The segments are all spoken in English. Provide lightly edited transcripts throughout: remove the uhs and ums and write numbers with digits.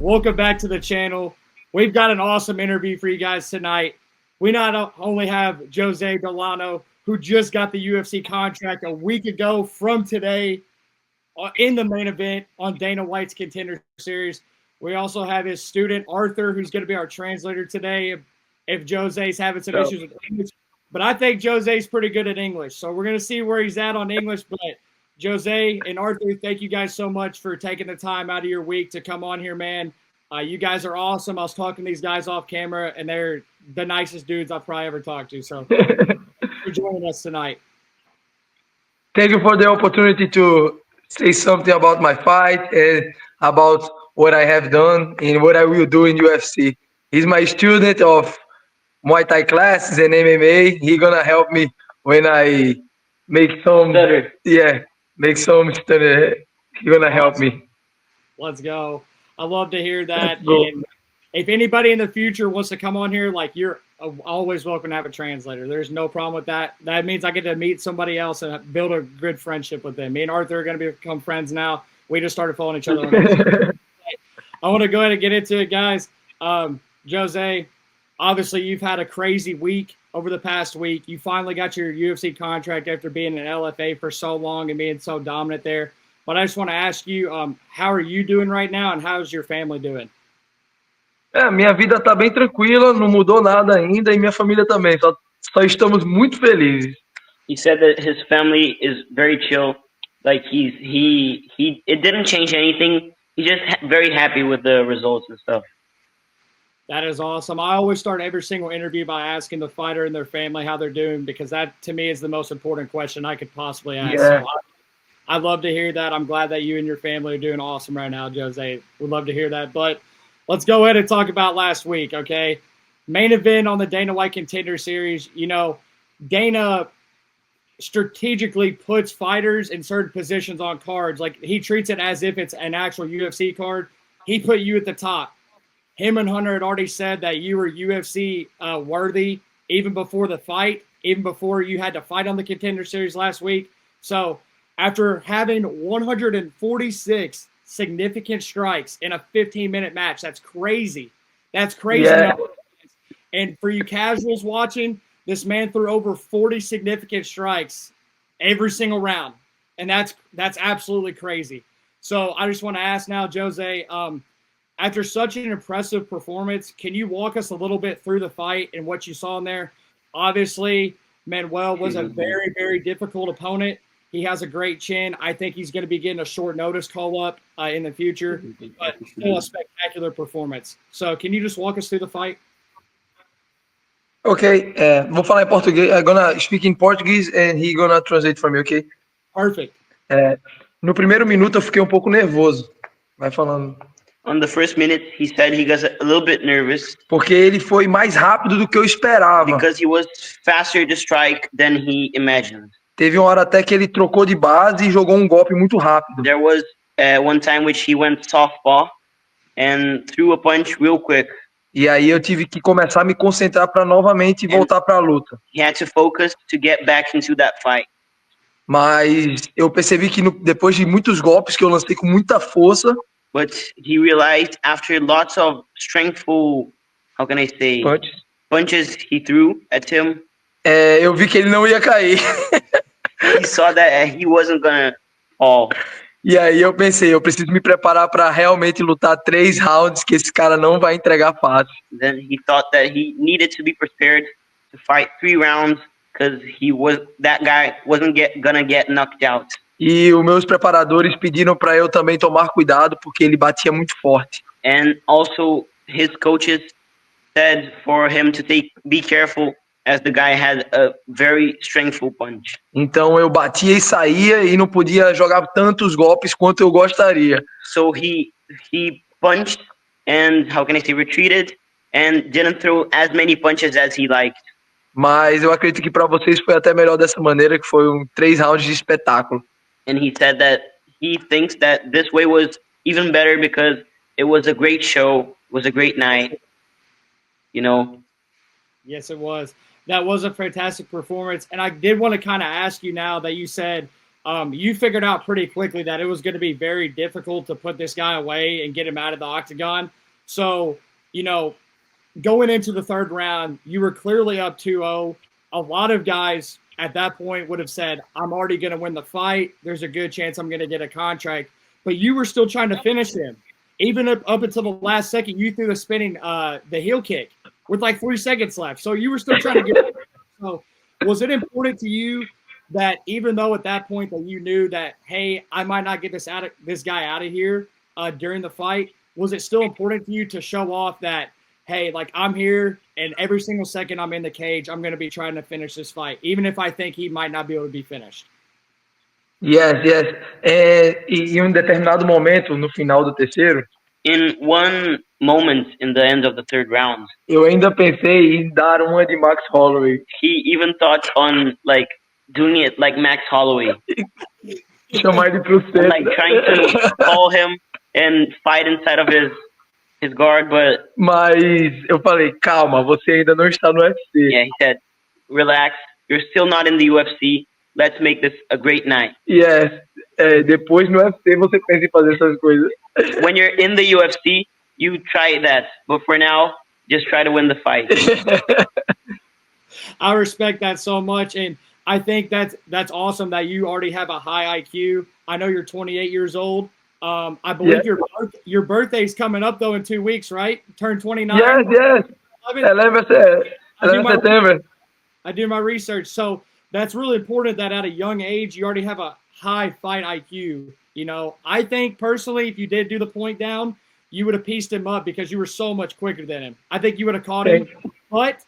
Welcome back to the channel. We've got an awesome interview for you guys tonight. We not only have José Delano, who just got the UFC contract a week ago from today in the main event on Dana White's Contender Series. We also have his student, Arthur, who's going to be our translator today if José's having some issues with English. But I think José's pretty good at English. So we're going to see where he's at on English. But José and Arthur, thank you guys so much for taking the time out of your week to come on here, man. You guys are awesome. I was talking to these guys off camera, and they're the nicest dudes I've probably ever talked to. So thanks for joining us tonight. Thank you for the opportunity to say something about my fight and about what I have done and what I will do in UFC. He's my student of Muay Thai classes and MMA. He's gonna help me when I make some Stutter. make some stutter. He's gonna help me. Let's go. I love to hear that. Let's go. And if anybody in the future wants to come on here, like, you're always welcome to have a translator. There's no problem with that. That means I get to meet somebody else and build a good friendship with them. Me and Arthur are going to become friends now. We just started following each other. I want to go ahead and get into it, guys. José, obviously you've had a crazy week over the past week. You finally got your UFC contract after being an LFA for so long and being so dominant there. But I just want to ask you, how are you doing right now, and how's your family doing? Minha vida tá bem tranquila, não mudou nada ainda e minha família também. Só estamos muito felizes. He said that his family is very chill. Like it didn't change anything. He's just very happy with the results and stuff. That is awesome. I always start every single interview by asking the fighter and their family how they're doing, because that, to me, is the most important question I could possibly ask. Yeah. So I'd love to hear that. I'm glad that you and your family are doing awesome right now, José. We'd love to hear that. But let's go ahead and talk about last week, okay? Main event on the Dana White Contender Series. You know, Dana strategically puts fighters in certain positions on cards. Like, he treats it as if it's an actual UFC card. He put you at the top. Him and Hunter had already said that you were UFC worthy even before the fight, even before you had to fight on the Contender Series last week. So after having 146 significant strikes in a 15-minute match, that's crazy. That's crazy. Yeah. And for you casuals watching, this man threw over 40 significant strikes every single round. And that's absolutely crazy. So I just want to ask now, José, after such an impressive performance, can you walk us a little bit through the fight and what you saw in there? Obviously, Manuel was a very, very difficult opponent. He has a great chin. I think he's going to be getting a short notice call up in the future, but still a spectacular performance. So can you just walk us through the fight? Ok, vou falar em português. I'm gonna speak in Portuguese and he gonna translate for me, ok? Perfect. No primeiro minuto eu fiquei um pouco nervoso. Vai falando. On the first minute, he said he got a little bit nervous Porque ele foi mais rápido do que eu esperava. because he was faster to strike than he imagined. Teve uma hora até que ele trocou de base e jogou um golpe muito rápido. There was one time which he went softball and threw a punch real quick. E aí eu tive que começar a me concentrar para novamente voltar para a luta. He had to focus to get back into that fight. Mas eu percebi que depois de muitos golpes que eu lancei com muita força, But he realized after lots of strengthful, how can I say, punches he threw at him, eu vi que ele não ia cair. he saw that he wasn't gonna fall. E aí eu pensei, eu preciso me preparar para realmente lutar 3 rounds, que esse cara não vai entregar fácil. Then he thought that he needed to be prepared to fight 3 rounds because that guy wasn't gonna get knocked out. E os meus preparadores pediram para eu também tomar cuidado, porque ele batia muito forte. And also his coaches said for him to be careful, as the guy had a very strengthful punch. Então eu batia e saía e não podia jogar tantos golpes quanto eu gostaria. So he punched and, how can I say, retreated and didn't throw as many punches as he liked. Mas eu acredito que para vocês foi até melhor dessa maneira, que foi 3 rounds de espetáculo. And he said that he thinks that this way was even better because it was a great show, it was a great night, you know. Yes, it was. That was a fantastic performance. And I did want to kind of ask you, now that you said you figured out pretty quickly that it was going to be very difficult to put this guy away and get him out of the octagon. So, you know, going into the third round, you were clearly up 2-0. A lot of guys at that point would have said, I'm already going to win the fight. There's a good chance I'm going to get a contract. But you were still trying to finish him. Even up until the last second, you threw the spinning, the heel kick with like 3 seconds left. So you were still trying to get. So was it important to you that even though at that point that you knew that, hey, I might not get this guy out of here during the fight, was it still important to you to show off that, hey, like I'm here and every single second I'm in the cage, I'm going to be trying to finish this fight, even if I think he might not be able to be finished? Yes, yes. Em um determinado momento, no final do terceiro, In one moment in the end of the third round, eu ainda pensei em dar uma de Max Holloway. he even thought on like doing it like Max Holloway, Chamar ele pro and centro. like trying to call him and fight inside of his guard, but Mas eu falei, calma, você ainda não está no UFC. yeah, he said, "Relax, you're still not in the UFC. Let's make this a great night." Yes. Depois no UFC você pensa em fazer essas coisas. When you're in the UFC, you try that, but for now, just try to win the fight. I respect that so much, and I think that's awesome that you already have a high IQ. I know you're 28 years old. I believe your birthday's coming up though in 2 weeks, right? Turn 29. Yes, yes. 11 September. I do my research, so that's really important that at a young age you already have a high fight IQ. You know, I think personally, if you did do the point down, you would have pieced him up because you were so much quicker than him. I think you would have caught him, but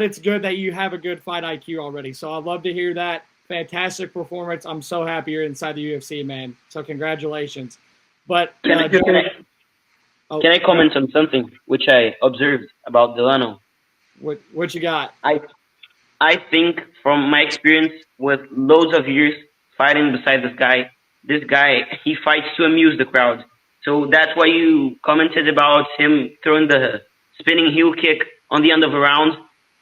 it's good that you have a good fight IQ already. So I'd love to hear that. Fantastic performance. I'm so happy you're inside the UFC, man. So congratulations. But Can I comment on something which I observed about Delano? What you got? I think from my experience with loads of years fighting beside this guy, he fights to amuse the crowd. So that's why you commented about him throwing the spinning heel kick on the end of a round.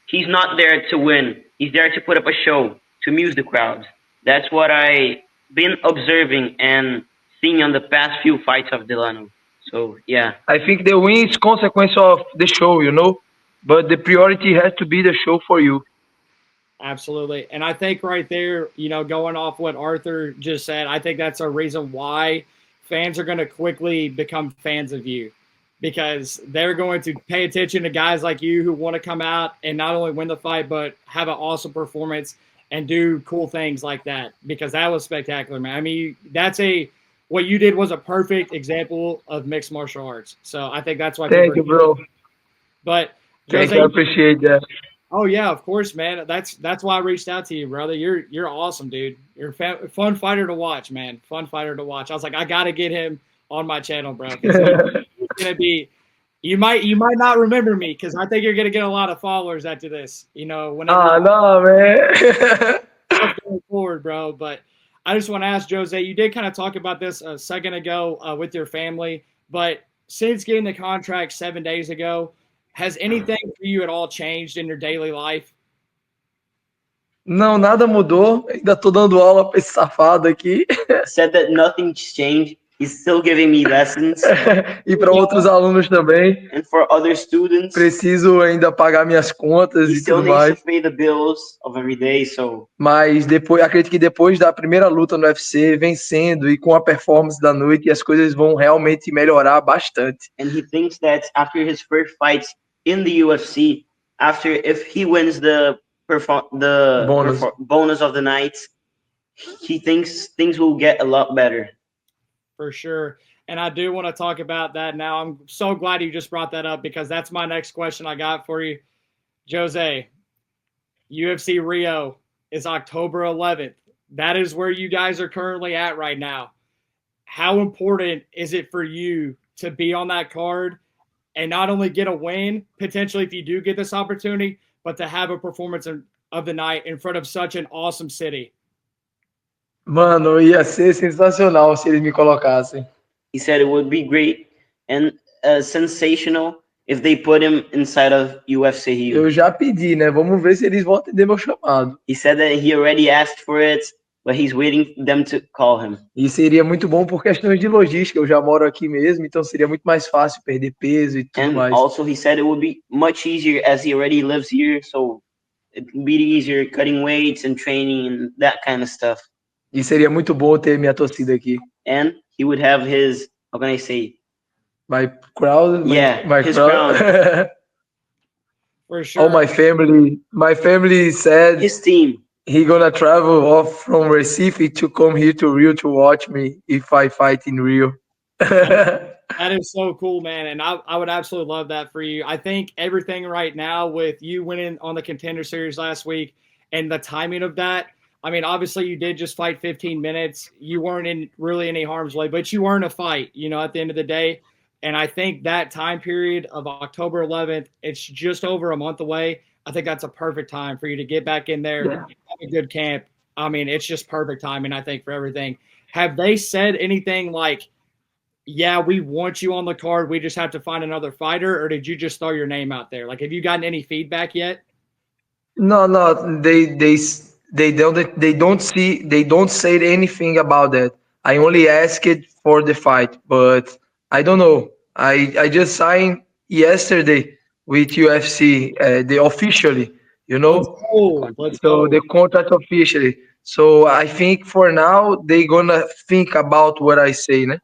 He's not there to win. He's there to put up a show, to amuse the crowd. That's what I've been observing and seeing on the past few fights of Delano. So, yeah. I think the win is consequence of the show, you know, but the priority has to be the show for you. Absolutely. And I think right there, you know, going off what Arthur just said, I think that's a reason why fans are going to quickly become fans of you, because they're going to pay attention to guys like you who want to come out and not only win the fight, but have an awesome performance and do cool things like that, because that was spectacular, man. I mean, what you did was a perfect example of mixed martial arts. So I think that's why. Thank you, bro. But Thank you, I appreciate that. Oh yeah, of course, man. That's why I reached out to you, brother. You're awesome, dude. You're a fun fighter to watch, man. Fun fighter to watch. I was like, I got to get him on my channel, bro. He's gonna be. You might not remember me because I think you're gonna get a lot of followers after this. You know, whenever. No, man. Going forward, bro. But I just want to ask Jose. You did kind of talk about this a second ago with your family, but since getting the contract 7 days ago, has anything for you at all changed in your daily life? Não, nada mudou. Ainda tô dando aula pra esse safado aqui. Said that nothing's changed. He's still giving me lessons. E para outros alunos também. And for other students. Preciso ainda pagar minhas contas e tudo mais. He still needs to pay the bills of every day, so. Mas acredito que depois da primeira luta no UFC, vencendo e com a performance da noite, as coisas vão realmente melhorar bastante. And he thinks that after his first fights in the UFC, if he wins the bonus of the night, he thinks things will get a lot better. For sure. And I do want to talk about that now. I'm so glad you just brought that up because that's my next question I got for you. Jose, UFC Rio is October 11th. That is where you guys are currently at right now. How important is it for you to be on that card and not only get a win, potentially if you do get this opportunity, but to have a performance of the night in front of such an awesome city? Mano, ia ser sensacional se eles me colocassem. He said it would be great and sensational if they put him inside of UFC Rio. Eu já pedi, né? Vamos ver se eles vão atender meu chamado. He said that he already asked for it. but he's waiting them to call him. E seria muito bom por questões de logística. Eu já moro aqui mesmo, então seria muito mais fácil perder peso e tudo And mais. also, he said it would be much easier as he already lives here, so it would be easier cutting weights and training and that kind of stuff. E seria muito bom ter minha torcida aqui. And he would have his, how can I say? My crowd, Yeah, my his crowd. crown. For sure. All my family said His team. he gonna travel off from Recife to come here to Rio to watch me if I fight in Rio. That is so cool, man. And I would absolutely love that for you. I think everything right now with you winning on the Contender Series last week and the timing of that, I mean, obviously you did just fight 15 minutes. You weren't in really any harm's way, but you were in a fight, you know, at the end of the day. And I think that time period of October 11th, it's just over a month away. I think that's a perfect time for you to get back in there, Yeah. have a good camp. I mean, it's just perfect timing, I think, for everything. Have they said anything like, yeah, we want you on the card, we just have to find another fighter, or did you just throw your name out there? Like, have you gotten any feedback yet? No, they don't say anything about that. I only asked for the fight, but I don't know. I just signed yesterday with UFC, the officially, you Let's know, go. Let's so go. the contract officially. So I think for now they gonna think about what I say, né?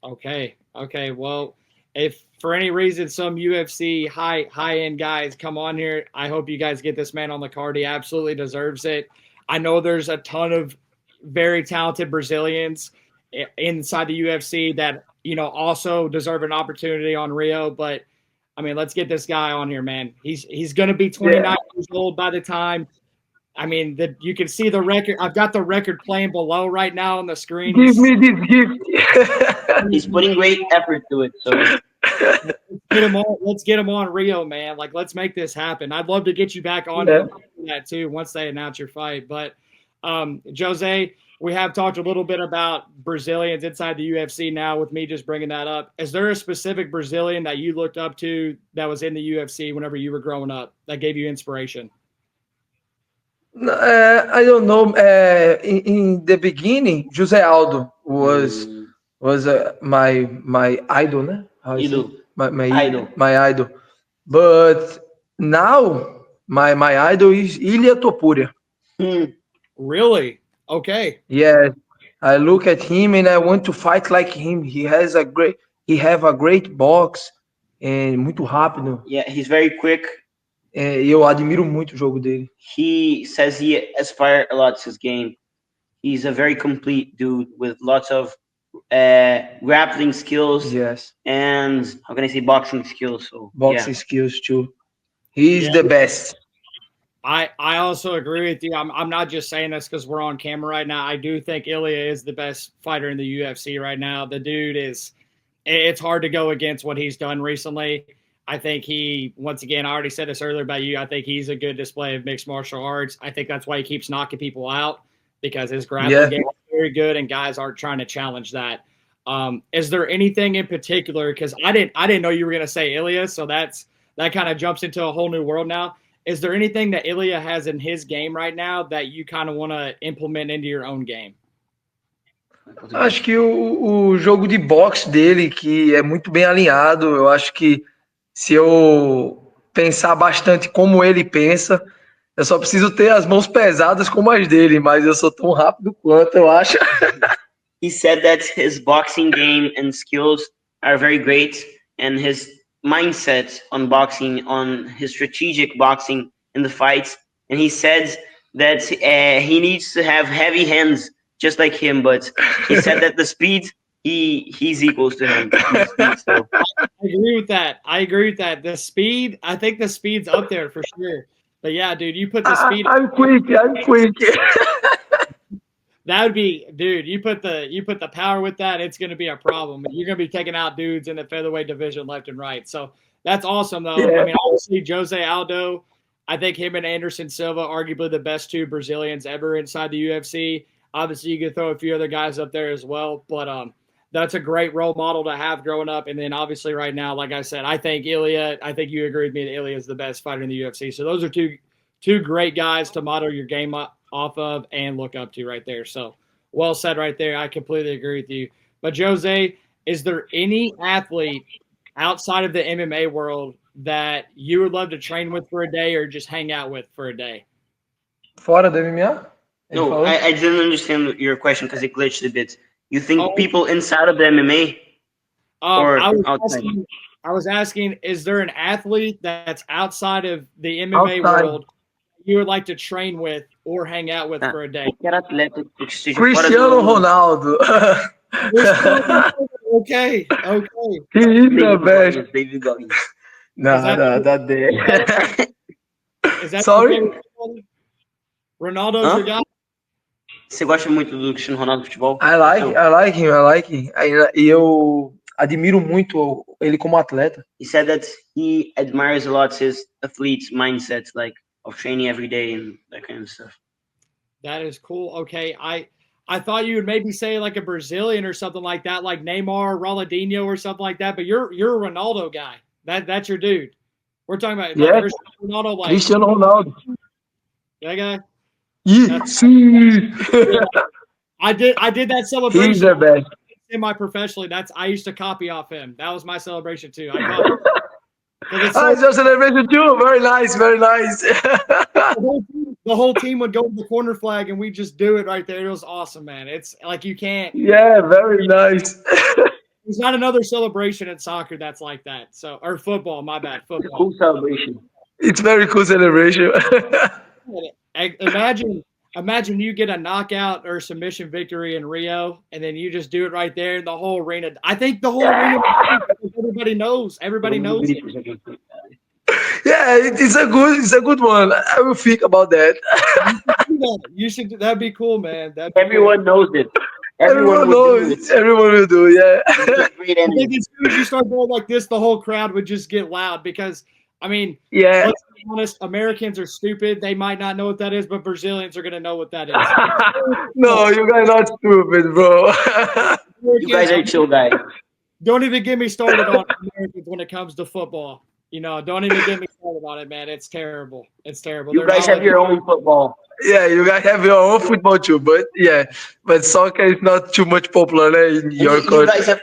Okay. Okay. Well, if for any reason some UFC high end guys come on here, I hope you guys get this man on the card. He absolutely deserves it. I know there's a ton of very talented Brazilians inside the UFC that also deserve an opportunity on Rio. But I mean, let's get this guy on here, man. He's going to be 29 years old by the time. I mean, you can see the record. I've got the record playing below right now on the screen. Give me this gift. He's putting great effort to it, so get him on. Let's get him on Rio, man. Like, let's make this happen. I'd love to get you back on that too once they announce your fight. But Jose, we have talked a little bit about Brazilians inside the UFC now. With me just bringing that up, is there a specific Brazilian that you looked up to that was in the UFC whenever you were growing up that gave you inspiration? I don't know. In the beginning, José Aldo was my idol, né? How is it? idol. My Idol. my idol. But now my idol is Ilia Topuria. Really? Okay. Yeah, I look at him and I want to fight like him. He have a great box and muito rápido. Yeah, he's very quick. Eu admiro muito o jogo dele. He says he aspires a lot to his game. He's a very complete dude with lots of grappling skills. Yes. And how can I say boxing skills? So boxing skills too. He's the best. I also agree with you. I'm not just saying this because we're on camera right now. I do think Ilya is the best fighter in the UFC right now. The dude it's hard to go against what he's done recently. I think once again, I already said this earlier about you. I think he's a good display of mixed martial arts. I think that's why he keeps knocking people out because his grappling game is very good and guys aren't trying to challenge that. Is there anything in particular? Because I didn't know you were going to say Ilya, so that kind of jumps into a whole new world now. Is there anything that Ilya has in his game right now that you kind of want to implement into your own game? Acho que o jogo de boxe dele, que é muito bem alinhado, eu acho que se eu pensar bastante como ele pensa, eu só preciso ter as mãos pesadas como as dele, mas eu sou tão rápido quanto, eu acho. He said that his boxing game and skills are very great, and his mindset on boxing, on his strategic boxing in the fights. And he said that he needs to have heavy hands just like him, but he said that the speed, he's equals to him. Speed, so. I agree with that. The speed, I think the speed's up there for sure. But yeah, dude, you put the speed. I'm quick. That would be, dude. You put the power with that, it's going to be a problem. You're going to be taking out dudes in the featherweight division left and right. So that's awesome, though. Yeah. I mean, obviously, Jose Aldo. I think him and Anderson Silva, arguably the best two Brazilians ever inside the UFC. Obviously, you could throw a few other guys up there as well, but that's a great role model to have growing up. And then obviously, right now, like I said, I think Ilya. I think you agree with me that Ilya is the best fighter in the UFC. So those are two great guys to model your game off of and look up to right there. So well said right there. I completely agree with you. But Jose, is there any athlete outside of the MMA world that you would love to train with for a day or just hang out with for a day? Fora do MMA? Ele No, falou? I didn't understand your question because it glitched a bit. You think Oh, people inside of the MMA I or was outside? asking. I was asking, is there an athlete that's outside of the MMA Outside. world you would like to train with or hang out with Tá. for a day? Qualquer atleta que esteja fora Cristiano do Ronaldo. Okay, okay. He is the David best. Goggins, David Goggins. Is No, that no, not there. is that your Sorry? favorite? Ronaldo's your Hã? guy? Você gosta muito do Cristiano Ronaldo do futebol? I like, Então, I like him, I like him. E eu admiro muito ele como atleta. he said that he admires a lot his athlete's mindset, like of training every day and that kind of stuff. That is cool. Okay, I thought you would maybe say like a Brazilian or something like that, like Neymar, Ronaldinho, or something like that. But you're a Ronaldo guy. That's your dude. We're talking about like Yes, Cristiano Ronaldo, like Cristiano Ronaldo. that guy. Yes. Yeah, I did that He's celebration the best. semi-professionally. I used to copy off him. That was my celebration too. I copied because it's Ah, so it's your celebration too. Very nice, very nice. the whole team would go to the corner flag and we just do it right there. It was awesome, man. It's like you can't. Yeah, very nice. There's not another celebration in soccer that's like that. So or football. My bad, It's a football. cool celebration. It's very cool celebration. Imagine you get a knockout or submission victory in Rio, and then you just do it right there in the whole arena. I think the whole arena. Everybody knows. Everybody knows it. Yeah, it's a good one. I will think about that. You should. That'd be cool, man. That'd be cool. Everyone knows it. Everyone Everyone would do knows. it. Everyone will do. Yeah. It's great I think energy. as soon as you start going like this, the whole crowd would just get loud because, I mean, Yeah. let's be honest, Americans are stupid. They might not know what that is, but Brazilians are going to know what that is. No, you guys are not stupid, bro. You guys are chill guys. Don't even get me started on Americans when it comes to football. Don't even get me started on it, man. It's terrible. It's terrible. You They're guys not have your own football. Yeah, you guys have your own football too, but soccer is not too much popular in And your you country. guys have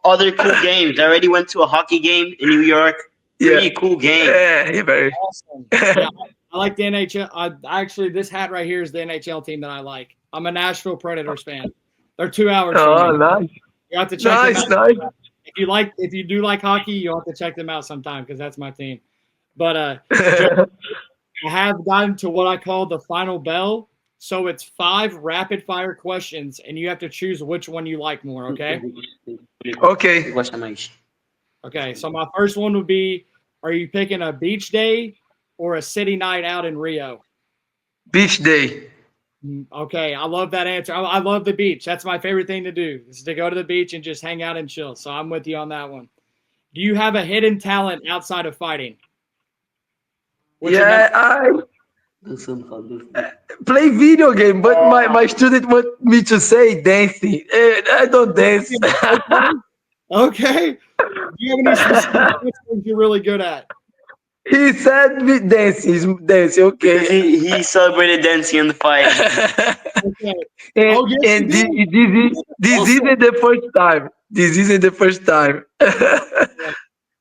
other cool games. I already went to a hockey game in New York. Pretty cool game. Yeah, very. awesome. Yeah, I like the NHL. Actually, this hat right here is the NHL team that I like. I'm a Nashville Predators fan. They're 2 hours Oh, from me. nice, You have to check them nice. out. If you do like hockey, you'll have to check them out sometime because that's my team. But I have gotten to what I call the final bell. So it's 5 rapid fire questions, and you have to choose which one you like more. Okay. Okay. Gosta mais. Okay. So my first one would be: are you picking a beach day or a city night out in Rio? Beach day. Okay, I love that answer. I love the beach. That's my favorite thing to do is to go to the beach and just hang out and chill. So I'm with you on that one. Do you have a hidden talent outside of fighting? Yeah, I play video game, but my student want me to say dancing. I don't dance. Okay. Do you have any specific things you're really good at? He said me dancing, okay. He celebrated dancing in the fight. Okay. And, Oh, yes, and you this isn't the first time. This isn't the first time.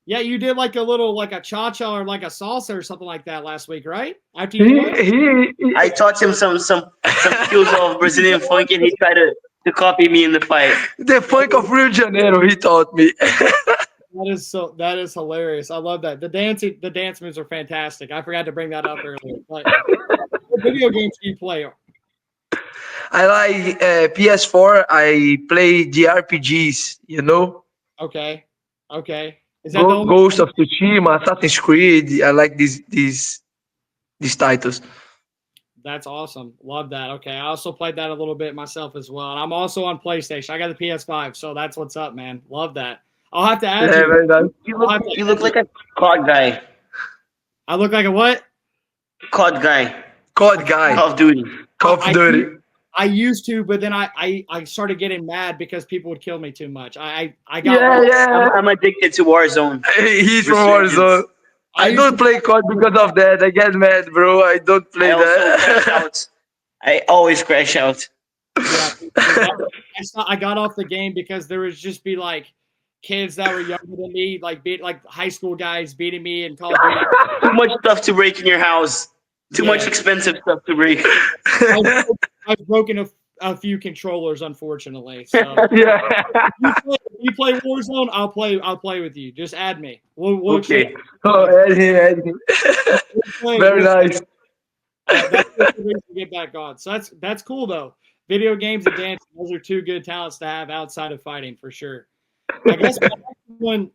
Yeah, you did like a cha-cha or like a salsa or something like that last week, right? After you won? I taught him some skills of Brazilian funk, and he tried to copy me in the fight. The funk of Rio de Janeiro, he taught me. That is hilarious. I love that. The dance moves are fantastic. I forgot to bring that up earlier. But what video games do you play? I like PS4. I play JRPGs, you know? Okay. Is that the only Ghost of Tsushima, Assassin's Creed. I like these titles. That's awesome. Love that. Okay. I also played that a little bit myself as well. And I'm also on PlayStation. I got the PS5, so that's what's up, man. Love that. I'll have to add you. Very nice. You look like a COD guy. I look like a what? COD guy. COD guy. Call of Duty. Call of Duty. I used to, but then I started getting mad because people would kill me too much. I got Yeah. I'm addicted to Warzone. He's from Warzone. I don't play COD because of that. I get mad, bro. I don't play that. I always crash out. Yeah, I got off the game because there was just be like kids that were younger than me, like high school guys beating me in Call of Duty. Too much stuff to break in your house. Too much Yeah. expensive stuff to break. I've broken a few controllers, unfortunately. So Yeah. you play Warzone, I'll play with you. Just add me. We'll Okay. exchange. Oh, add him. Very nice. That's the reason to get back on. So that's cool though. Video games and dancing, those are two good talents to have outside of fighting for sure. I guess my next one,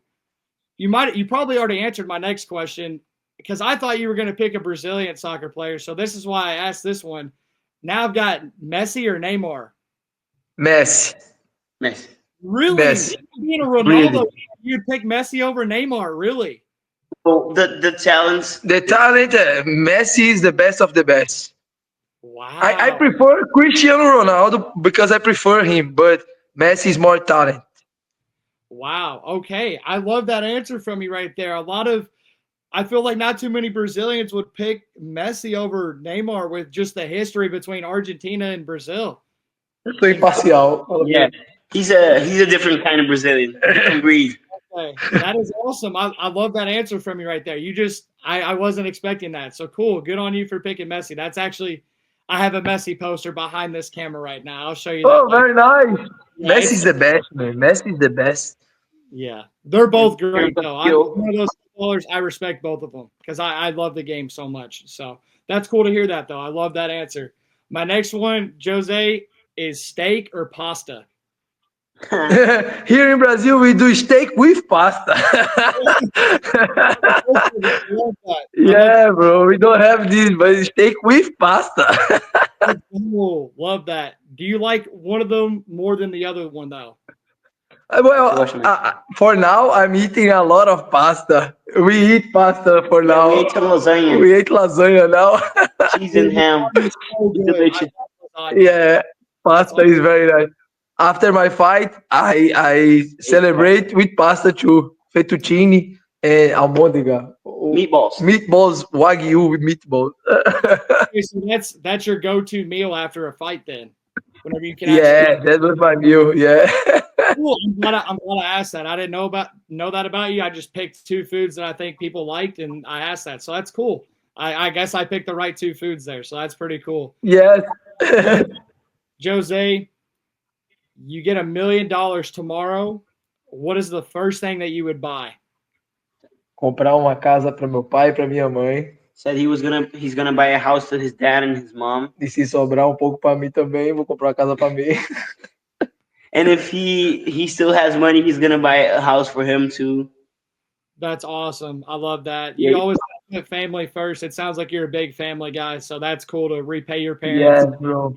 you probably already answered my next question because I thought you were going to pick a Brazilian soccer player. So this is why I asked this one. Now I've got Messi or Neymar. Messi. Nice. Really? Messi. Being a Ronaldo, Really. you'd pick Messi over Neymar, really? So the talents. The talent, Messi is the best of the best. Wow. I prefer Cristiano Ronaldo because I prefer him, but Messi is more talent. Wow. Okay. I love that answer from you right there. I feel like not too many Brazilians would pick Messi over Neymar with just the history between Argentina and Brazil. Sou imparcial. Yeah. He's a different kind of Brazilian. Different breed. Okay. That is awesome. I love that answer from you right there. I wasn't expecting that. So cool. Good on you for picking Messi. That's actually, I have a Messi poster behind this camera right now. I'll show you that. Oh, very nice. Yeah, Messi is the best, man. Messi is the best. Yeah, they're both great There's a though. I'm skill. one of those footballers. I respect both of them because I love the game so much. So that's cool to hear that though. I love that answer. My next one, Jose, is steak or pasta. Here in Brazil, we do steak with pasta. I love that. Yeah, bro. We don't have this, but steak with pasta. Cool. Love that. Do you like one of them more than the other one though? Well, for now, I'm eating a lot of pasta. We eat pasta for Yeah, now. we ate some lasagna. We ate lasagna now. Cheese and ham. It's so good. Delicious. I love lasagna. Yeah, pasta is very nice. After my fight, I celebrate with pasta too. Fettuccine and almôndega. Meatballs. Meatballs, wagyu with meatballs. Okay, so that's your go-to meal after a fight then. Whenever you can Yeah, that was my meal. Yeah. Cool. I'm glad I asked that. I didn't know that about you. I just picked two foods that I think people liked, and I asked that. So that's cool. I guess I picked the right two foods there. So that's pretty cool. Yes. Jose, you get $1 million tomorrow. What is the first thing that you would buy? Comprar uma casa para meu pai e para minha mãe. Said he's gonna buy a house to his dad and his mom. E se sobrar um pouco para mim também, vou comprar uma casa para mim. And if he still has money, he's gonna buy a house for him too. That's awesome. I love that. Yeah. You always put family first. It sounds like you're a big family guy, so that's cool to repay your parents. Yes, bro.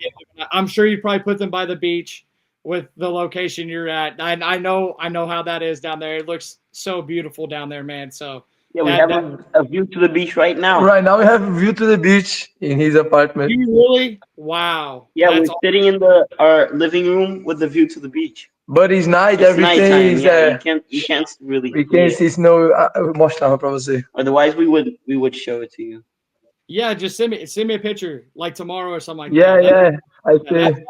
I'm sure you probably put them by the beach with the location you're at. I know how that is down there. It looks so beautiful down there, man. So Yeah, we have a view to the beach right now. Right now we have a view to the beach in his apartment. You really? Wow. Yeah, That's we're sitting in our living room with the view to the beach. But it's night, It's everything nighttime. is Yeah, you can't really. we can see see it. snow. Eu mostrava pra você. Otherwise, we would show it to you. Yeah, just send me a picture like tomorrow or something like Yeah, that. yeah, I That's- see.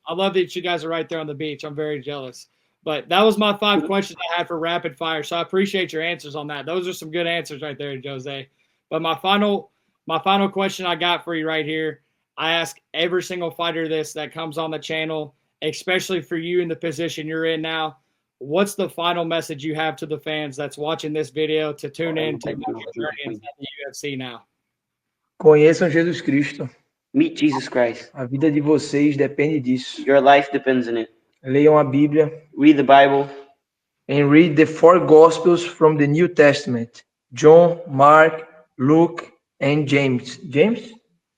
I love that you guys are right there on the beach. I'm very jealous. But that was my 5 questions I had for rapid fire. So I appreciate your answers on that. Those are some good answers right there, Jose. But my final question I got for you right here. I ask every single fighter this that comes on the channel, especially for you in the position you're in now. What's the final message you have to the fans that's watching this video to tune in to your journey inside the UFC now? Conheçam Jesus Cristo. Meet Jesus Christ. A vida de vocês depende disso. Your life depends on it. Leiam a Bíblia Read the Bible. and read the 4 Gospels from the New Testament. John, Mark, Luke, and James. James?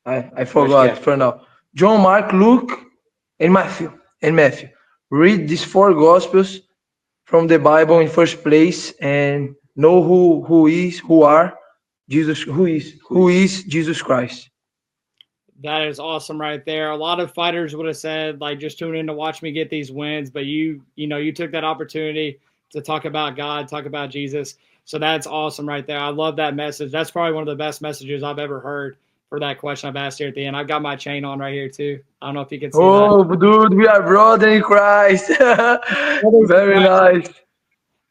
I forgot Yeah. for now. John, Mark, Luke, and Matthew. Read these 4 Gospels from the Bible in first place and know who is Jesus Christ. That is awesome right there. A lot of fighters would have said, like, just tune in to watch me get these wins. But you took that opportunity to talk about God, talk about Jesus. So that's awesome right there. I love that message. That's probably one of the best messages I've ever heard for that question I've asked here at the end. I've got my chain on right here too. I don't know if you can see that. Oh, dude, we are brother in Christ. Very nice.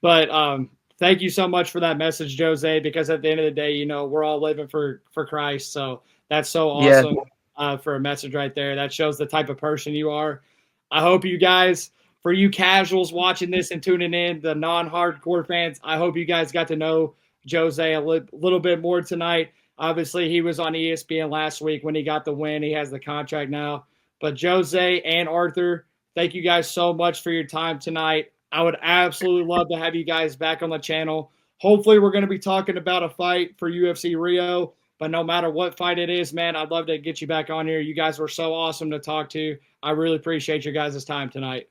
But thank you so much for that message, Jose, because at the end of the day, you know, we're all living for Christ. So that's so Yes. awesome for a message right there. That shows the type of person you are. I hope you guys, for you casuals watching this and tuning in, the non-hardcore fans, I hope you guys got to know Jose a little bit more tonight. Obviously, he was on ESPN last week when he got the win. He has the contract now. But Jose and Arthur, thank you guys so much for your time tonight. I would absolutely love to have you guys back on the channel. Hopefully, we're going to be talking about a fight for UFC Rio. But no matter what fight it is, man, I'd love to get you back on here. You guys were so awesome to talk to. I really appreciate your guys' time tonight.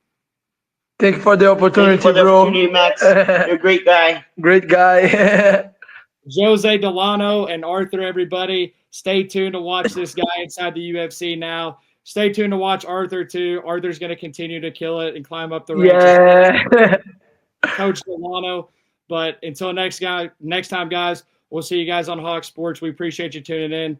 Thank you for the opportunity, Thank you for the bro. opportunity, Max. You're a great guy. Great guy. Jose Delano and Arthur, everybody, stay tuned to watch this guy inside the UFC now. Stay tuned to watch Arthur, too. Arthur's going to continue to kill it and climb up the ranks. Yeah. Coach Delano. But until next time, guys, we'll see you guys on Hawk Sports. We appreciate you tuning in.